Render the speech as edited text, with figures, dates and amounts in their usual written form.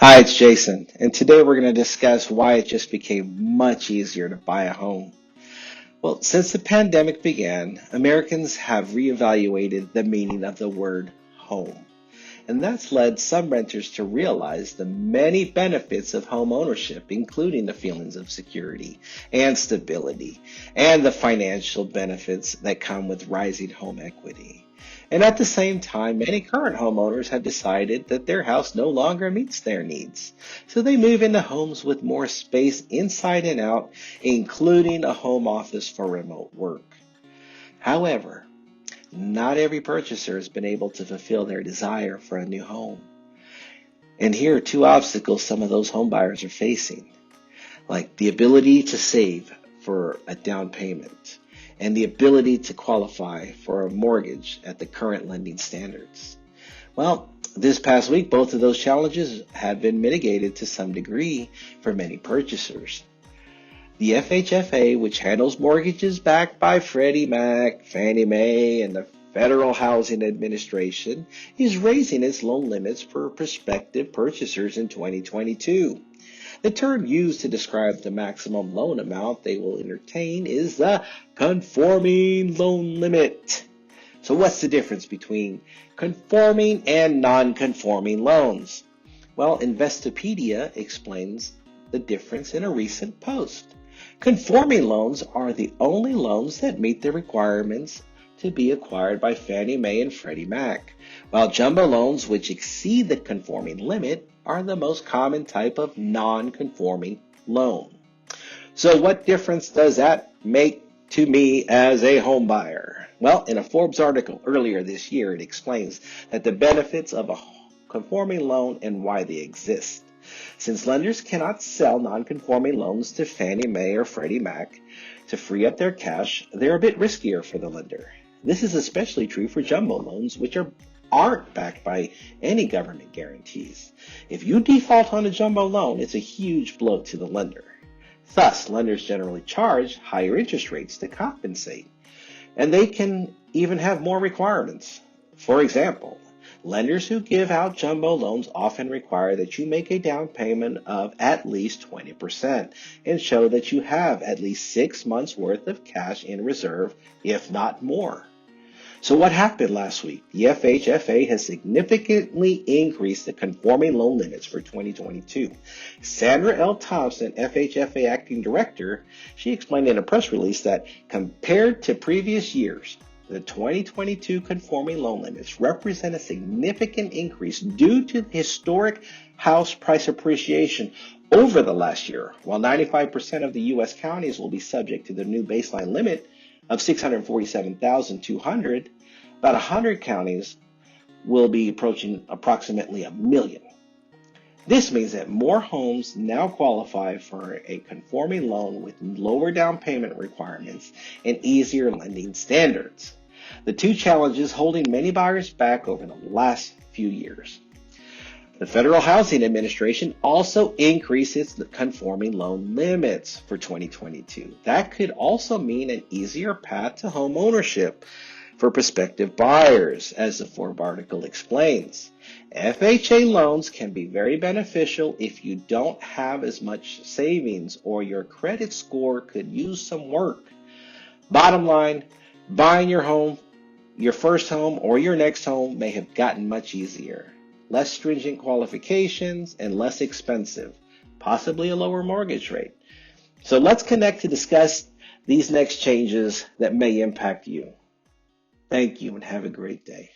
Hi, it's Jason, and today we're going to discuss why it just became much easier to buy a home. Well, since the pandemic began, Americans have reevaluated the meaning of the word home, and that's led some renters to realize the many benefits of home ownership, including the feelings of security and stability, and the financial benefits that come with rising home equity. And at the same time, many current homeowners have decided that their house no longer meets their needs. So they move into homes with more space inside and out, including a home office for remote work. However, not every purchaser has been able to fulfill their desire for a new home. And here are two obstacles some of those homebuyers are facing, like the ability to save for a down payment and the ability to qualify for a mortgage at the current lending standards. Well, this past week, both of those challenges have been mitigated to some degree for many purchasers. The FHFA, which handles mortgages backed by Freddie Mac, Fannie Mae, and the Federal Housing Administration, is raising its loan limits for prospective purchasers in 2022. The term used to describe the maximum loan amount they will entertain is the conforming loan limit. So what's the difference between conforming and non-conforming loans? Well, Investopedia explains the difference in a recent post. Conforming loans are the only loans that meet the requirements to be acquired by Fannie Mae and Freddie Mac, while jumbo loans, which exceed the conforming limit, are the most common type of non-conforming loan. So what difference does that make to me as a home buyer? Well, in a Forbes article earlier this year, it explains that the benefits of a conforming loan and why they exist. Since lenders cannot sell non-conforming loans to Fannie Mae or Freddie Mac to free up their cash, they're a bit riskier for the lender. This is especially true for jumbo loans, which aren't backed by any government guarantees. If you default on a jumbo loan, it's a huge blow to the lender. Thus, lenders generally charge higher interest rates to compensate, and they can even have more requirements. For example, lenders who give out jumbo loans often require that you make a down payment of at least 20% and show that you have at least 6 months worth of cash in reserve, if not more. So what happened last week? The FHFA has significantly increased the conforming loan limits for 2022. Sandra L. Thompson, FHFA Acting Director, she explained in a press release that compared to previous years, the 2022 conforming loan limits represent a significant increase due to historic house price appreciation over the last year. While 95% of the U.S. counties will be subject to the new baseline limit of $647,200, about 100 counties will be approaching approximately 1 million. This means that more homes now qualify for a conforming loan with lower down payment requirements and easier lending standards. The two challenges holding many buyers back over the last few years. The Federal Housing Administration also increases the conforming loan limits for 2022. That could also mean an easier path to home ownership for prospective buyers, as the Forbes article explains. FHA loans can be very beneficial if you don't have as much savings or your credit score could use some work. Bottom line, buying your home, your first home, or your next home may have gotten much easier. Less stringent qualifications and less expensive, possibly a lower mortgage rate. So let's connect to discuss these next changes that may impact you. Thank you and have a great day.